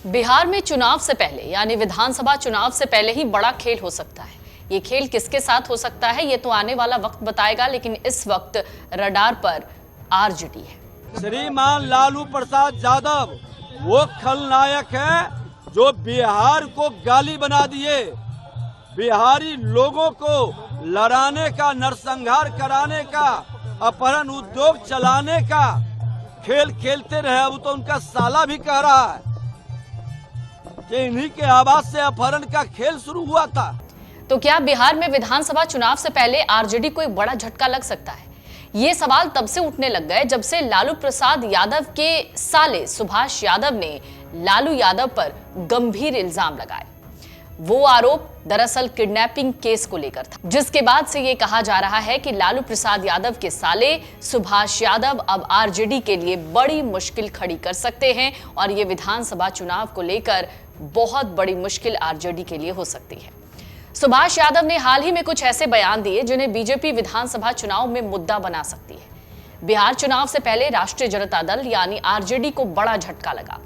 बिहार में चुनाव से पहले यानी विधानसभा चुनाव से पहले ही बड़ा खेल हो सकता है। ये खेल किसके साथ हो सकता है ये तो आने वाला वक्त बताएगा, लेकिन इस वक्त रडार पर आरजेडी है। श्रीमान लालू प्रसाद यादव वो खलनायक है जो बिहार को गाली बना दिए, बिहारी लोगों को लड़ाने का, नरसंहार कराने का, अपहरण उद्योग चलाने का खेल खेलते रहे। अब तो उनका साला भी कह रहा है कि इन्हीं के आवाज से अपहरण का खेल शुरू हुआ था। तो क्या बिहार में विधानसभा चुनाव से पहले आरजेडी को एक बड़ा झटका लग सकता है? ये सवाल तब से उठने लग गए जब से लालू प्रसाद यादव के साले सुभाष यादव ने लालू यादव पर गंभीर इल्जाम लगाए। वो आरोप दरअसल किडनैपिंग केस को लेकर था, जिसके बाद से ये कहा जा रहा है कि लालू प्रसाद यादव के साले सुभाष यादव अब आरजेडी के लिए बड़ी मुश्किल खड़ी कर सकते हैं और ये विधानसभा चुनाव को लेकर बहुत बड़ी मुश्किल आरजेडी के लिए हो सकती है। सुभाष यादव ने हाल ही में कुछ ऐसे बयान दिए जिन्हें बीजेपी विधानसभा चुनाव में मुद्दा बना सकती है। बिहार चुनाव से पहले राष्ट्रीय जनता दल यानी आरजेडी को बड़ा झटका लगा।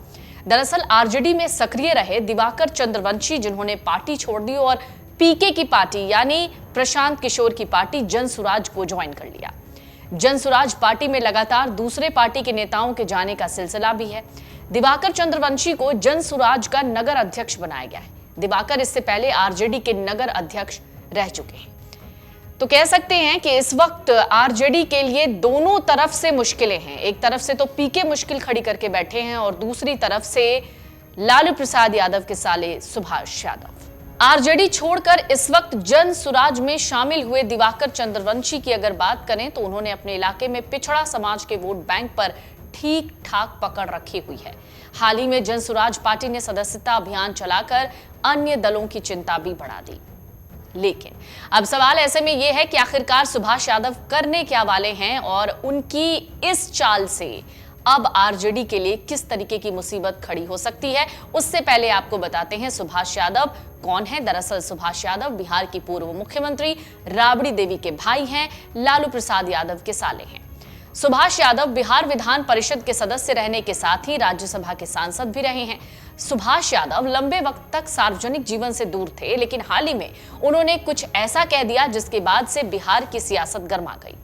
दरअसल आरजेडी में सक्रिय रहे दिवाकर चंद्रवंशी, जिन्होंने पार्टी छोड़ दी और पीके की पार्टी यानी प्रशांत किशोर की पार्टी जनसुराज को ज्वाइन कर लिया। जनसुराज पार्टी में लगातार दूसरे पार्टी के नेताओं के जाने का सिलसिला भी है। दिवाकर चंद्रवंशी को जनसुराज का नगर अध्यक्ष बनाया गया है। दिवाकर इससे पहले आरजेडी के नगर अध्यक्ष रह चुके हैं। तो कह सकते हैं कि इस वक्त आरजेडी के लिए दोनों तरफ से मुश्किलें हैं। एक तरफ से तो पीके मुश्किल खड़ी करके बैठे हैं और दूसरी तरफ से लालू प्रसाद यादव के साले सुभाष यादव। आरजेडी छोड़कर इस वक्त जन सुराज में शामिल हुए दिवाकर चंद्रवंशी की अगर बात करें तो उन्होंने अपने इलाके में पिछड़ा समाज के वोट बैंक पर ठीक ठाक पकड़ रखी हुई है। हाल ही में जनसुराज पार्टी ने सदस्यता अभियान चलाकर अन्य दलों की चिंता भी बढ़ा दी। लेकिन अब सवाल ऐसे में यह है कि आखिरकार सुभाष यादव करने क्या वाले हैं और उनकी इस चाल से अब आरजेडी के लिए किस तरीके की मुसीबत खड़ी हो सकती है। उससे पहले आपको बताते हैं सुभाष यादव कौन है। दरअसल सुभाष यादव बिहार की पूर्व मुख्यमंत्री राबड़ी देवी के भाई हैं, लालू प्रसाद यादव के साले हैं। सुभाष यादव बिहार विधान परिषद के सदस्य रहने के साथ ही राज्यसभा के सांसद भी रहे हैं। सुभाष यादव लंबे वक्त तक सार्वजनिक जीवन से दूर थे, लेकिन हाल ही में उन्होंने कुछ ऐसा कह दिया जिसके बाद से बिहार की सियासत गर्मा गई।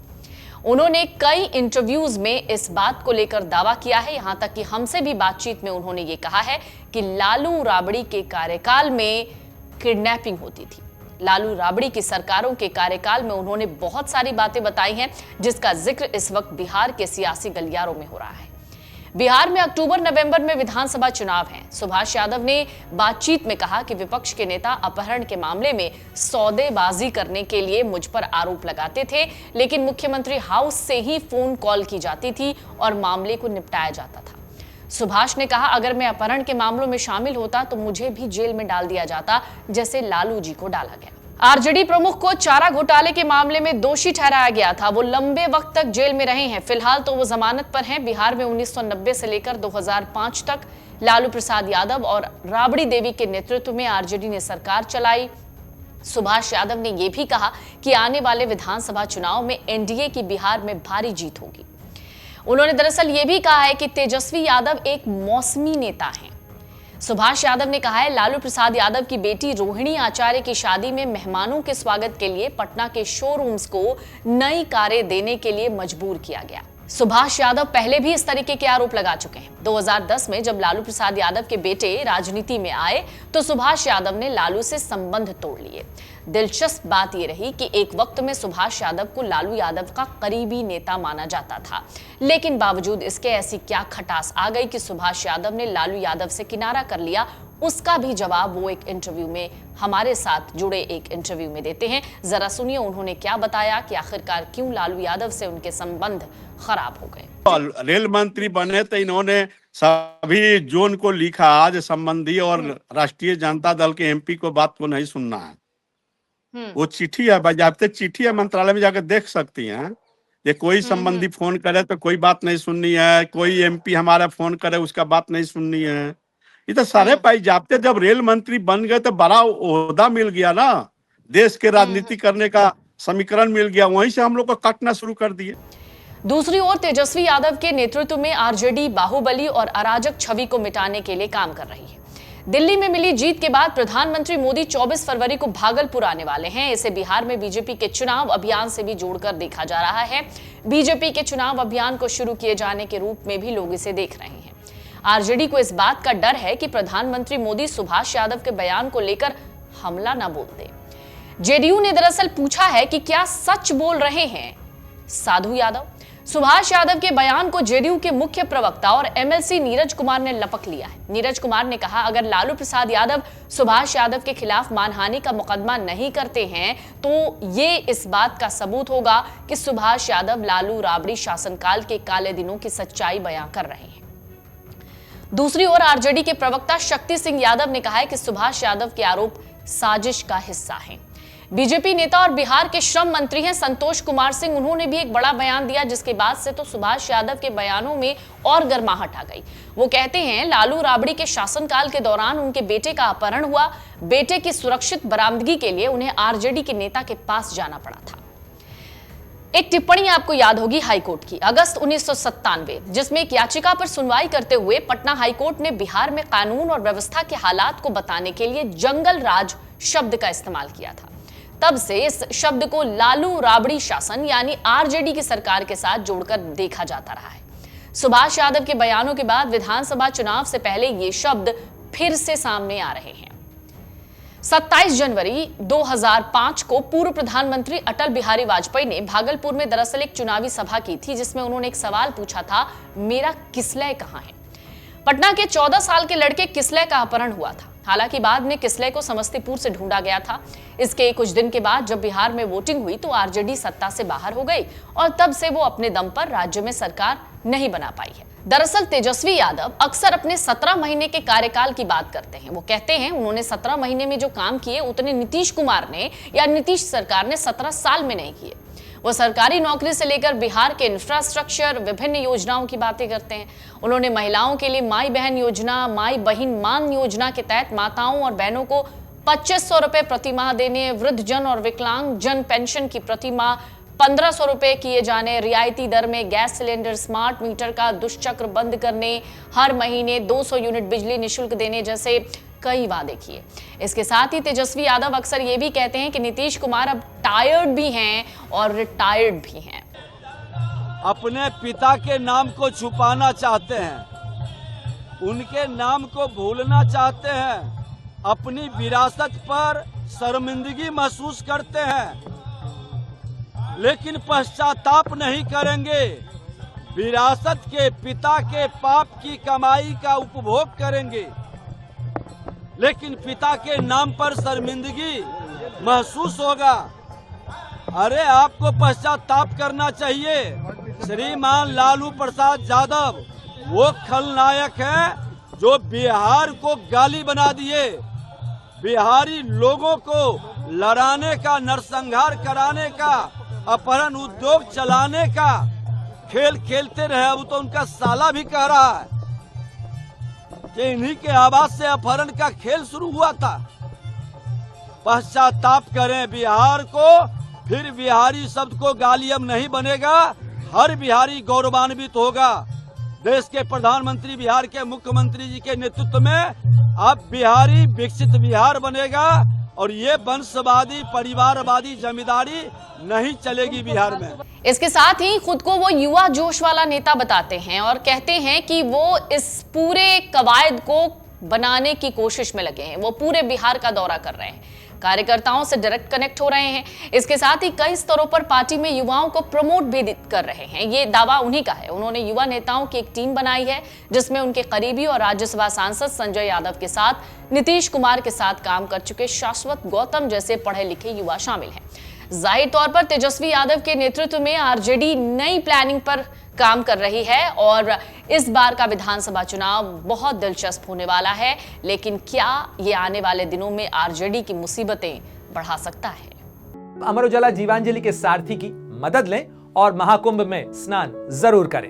उन्होंने कई इंटरव्यूज में इस बात को लेकर दावा किया है, यहां तक कि हमसे भी बातचीत में उन्होंने ये कहा है कि लालू राबड़ी के कार्यकाल में किडनैपिंग होती थी। लालू राबड़ी की सरकारों के कार्यकाल में उन्होंने बहुत सारी बातें बताई हैं, जिसका जिक्र इस वक्त बिहार के सियासी गलियारों में हो रहा है। बिहार में अक्टूबर नवंबर में विधानसभा चुनाव हैं। सुभाष यादव ने बातचीत में कहा कि विपक्ष के नेता अपहरण के मामले में सौदेबाजी करने के लिए मुझ पर आरोप लगाते थे, लेकिन मुख्यमंत्री हाउस से ही फोन कॉल की जाती थी और मामले को निपटाया जाता था। सुभाष ने कहा अगर मैं अपहरण के मामलों में शामिल होता तो मुझे भी जेल में डाल दिया जाता, जैसे लालू जी को डाला गया। आरजेडी प्रमुख को चारा घोटाले के मामले में दोषी ठहराया गया था। वो लंबे वक्त तक जेल में रहे हैं। फिलहाल तो वो जमानत पर हैं। बिहार में 1990 से लेकर 2005 तक लालू प्रसाद यादव और राबड़ी देवी के नेतृत्व में आरजेडी ने सरकार चलाई। सुभाष यादव ने यह भी कहा कि आने वाले विधानसभा चुनाव में एनडीए की बिहार में भारी जीत होगी। उन्होंने दरअसल यह भी कहा है कि तेजस्वी यादव एक मौसमी नेता हैं। सुभाष यादव ने कहा है लालू प्रसाद यादव की बेटी रोहिणी आचार्य की शादी में मेहमानों के स्वागत के लिए पटना के शोरूम्स को नई कारें देने के लिए मजबूर किया गया। सुभाष यादव पहले भी इस तरीके के आरोप लगा चुके हैं। 2010 में जब लालू प्रसाद यादव के बेटे राजनीति में आए तो सुभाष यादव ने लालू से संबंध तोड़ लिए। दिलचस्प बात यह रही कि एक वक्त में सुभाष यादव को लालू यादव का करीबी नेता माना जाता था, लेकिन बावजूद इसके ऐसी क्या खटास आ गई कि सुभाष यादव ने लालू यादव से किनारा कर लिया। उसका भी जवाब वो एक इंटरव्यू में हमारे साथ जुड़े एक इंटरव्यू में देते हैं। जरा सुनिए उन्होंने क्या बताया कि आखिरकार क्यों लालू यादव से उनके संबंध खराब हो गए। रेल मंत्री बने तो इन्होंने सभी जोन को लिखा आज संबंधी और राष्ट्रीय जनता दल के एमपी को बात को नहीं सुनना है। वो चिट्ठी है, बाजाबते चिट्ठी है, मंत्रालय में जाकर देख सकती हैं। ये कोई संबंधी फोन करे तो कोई बात नहीं सुननी है, कोई एमपी हमारा फोन करे उसका बात नहीं सुननी है। ये तो सारे पाई जाते। जब रेल मंत्री बन गए तो बड़ा ओहदा मिल गया ना, देश के राजनीति करने का समीकरण मिल गया, वहीं से हम लोग को काटना शुरू कर दिए। दूसरी ओर तेजस्वी यादव के नेतृत्व में आरजेडी बाहुबली और अराजक छवि को मिटाने के लिए काम कर रही है। दिल्ली में मिली जीत के बाद प्रधानमंत्री मोदी 24 फरवरी को भागलपुर आने वाले हैं। इसे बिहार में बीजेपी के चुनाव अभियान से भी जोड़कर देखा जा रहा है। बीजेपी के चुनाव अभियान को शुरू किए जाने के रूप में भी लोग इसे देख रहे हैं। आरजेडी को इस बात का डर है कि प्रधानमंत्री मोदी सुभाष यादव के बयान को लेकर हमला ना बोल दे। जेडीयू ने दरअसल पूछा है कि क्या सच बोल रहे हैं साधु यादव। सुभाष यादव के बयान को जेडीयू के मुख्य प्रवक्ता और एमएलसी नीरज कुमार ने लपक लिया है। नीरज कुमार ने कहा, अगर लालू प्रसाद यादव सुभाष यादव के खिलाफ मानहानि का मुकदमा नहीं करते हैं तो ये इस बात का सबूत होगा कि सुभाष यादव लालू राबड़ी शासनकाल के काले दिनों की सच्चाई बयां कर रहे हैं। दूसरी ओर आरजेडी के प्रवक्ता शक्ति सिंह यादव ने कहा है कि सुभाष यादव के आरोप साजिश का हिस्सा हैं। बीजेपी नेता और बिहार के श्रम मंत्री हैं संतोष कुमार सिंह, उन्होंने भी एक बड़ा बयान दिया जिसके बाद से तो सुभाष यादव के बयानों में और गर्माहट आ गई। वो कहते हैं, लालू राबड़ी के शासनकाल के दौरान उनके बेटे का अपहरण हुआ। बेटे की सुरक्षित बरामदगी के लिए उन्हें आरजेडी के नेता के पास जाना पड़ा था। एक टिप्पणी आपको याद होगी हाईकोर्ट की, अगस्त 1997, जिसमें एक याचिका पर सुनवाई करते हुए पटना हाईकोर्ट ने बिहार में कानून और व्यवस्था के हालात को बताने के लिए जंगल राज शब्द का इस्तेमाल किया था। तब से इस शब्द को लालू राबड़ी शासन यानी आरजेडी की सरकार के साथ जोड़कर देखा जाता रहा है। सुभाष यादव के बयानों के बाद विधानसभा चुनाव से पहले ये शब्द फिर से सामने आ रहे हैं। 27 जनवरी 2005 को पूर्व प्रधानमंत्री अटल बिहारी वाजपेयी ने भागलपुर में दरअसल एक चुनावी सभा की थी जिसमें उन्होंने एक सवाल पूछा था, मेरा किसलय कहां है। पटना के 14 साल के लड़के किसलय का अपहरण हुआ था। हालांकि बाद में किसलय को समस्तीपुर से ढूंढा गया था। इसके कुछ दिन के बाद जब बिहार में वोटिंग हुई तो आरजेडी सत्ता से बाहर हो गई और तब से वो अपने दम पर राज्य में सरकार नहीं बना पाई है। दरअसल तेजस्वी यादव अक्सर अपने 17 महीने के कार्यकाल की बात करते हैं। वो कहते हैं उन्होंने 17 महीने में जो काम किए उतने नीतीश कुमार ने या नीतीश सरकार ने 17 साल में नहीं किए। वो सरकारी नौकरी से लेकर बिहार के इंफ्रास्ट्रक्चर, विभिन्न योजनाओं की बातें करते हैं। उन्होंने महिलाओं के लिए माई बहन योजना, माई बहिन मान योजना के तहत माताओं और बहनों को 2500 रुपए प्रति माह देने, वृद्ध जन और विकलांग जन पेंशन की प्रति माह 1500 रुपए किए जाने, रियायती दर में गैस सिलेंडर, स्मार्ट मीटर का दुष्चक्र बंद करने, हर महीने 200 यूनिट बिजली निःशुल्क देने जैसे कई वादे किए। इसके साथ ही तेजस्वी यादव अक्सर ये भी कहते हैं कि नीतीश कुमार अब टायर्ड भी हैं और रिटायर्ड भी हैं। अपने पिता के नाम को छुपाना चाहते हैं, उनके नाम को भूलना चाहते हैं, अपनी विरासत पर शर्मिंदगी महसूस करते हैं, लेकिन पश्चाताप नहीं करेंगे। विरासत के पिता के पाप की कमाई का उपभोग करेंगे, लेकिन पिता के नाम पर शर्मिंदगी महसूस होगा। अरे आपको पश्चाताप करना चाहिए। श्रीमान लालू प्रसाद यादव वो खलनायक हैं जो बिहार को गाली बना दिए, बिहारी लोगों को लड़ाने का, नरसंहार कराने का, अपहरण उद्योग चलाने का खेल खेलते रहे। अब तो उनका साला भी कह रहा है कि इन्हीं के आवाज से अपहरण का खेल शुरू हुआ था। पश्चाताप करें बिहार को, फिर बिहारी शब्द को गाली अब नहीं बनेगा, हर बिहारी गौरवान्वित होगा। देश के प्रधानमंत्री बिहार के मुख्यमंत्री जी के नेतृत्व में अब बिहारी विकसित बिहार बनेगा और ये वंशवादी, परिवारवादी जमींदारी नहीं चलेगी बिहार में। इसके साथ ही खुद को वो युवा जोश वाला नेता बताते हैं और कहते हैं कि वो इस पूरे कवायद को बनाने की कोशिश में लगे हैं। वो पूरे बिहार का दौरा कर रहे हैं, कार्यकर्ताओं से डायरेक्ट कनेक्ट हो रहे हैं। इसके साथ ही कई स्तरों पर पार्टी में युवाओं को प्रमोट भी कर रहे हैं। ये दावा उन्हीं का है। उन्होंने युवा नेताओं की एक टीम बनाई है जिसमें उनके करीबी और राज्यसभा सांसद संजय यादव के साथ नीतीश कुमार के साथ काम कर चुके शाश्वत गौतम जैसे पढ़े लिखे युवा शामिल हैं। जाहिर तौर पर तेजस्वी यादव के नेतृत्व में आरजेडी नई प्लानिंग पर काम कर रही है और इस बार का विधानसभा चुनाव बहुत दिलचस्प होने वाला है। लेकिन क्या ये आने वाले दिनों में आरजेडी की मुसीबतें बढ़ा सकता है? अमर उजाला जीवांजलि के सारथी की मदद लें और महाकुंभ में स्नान जरूर करें।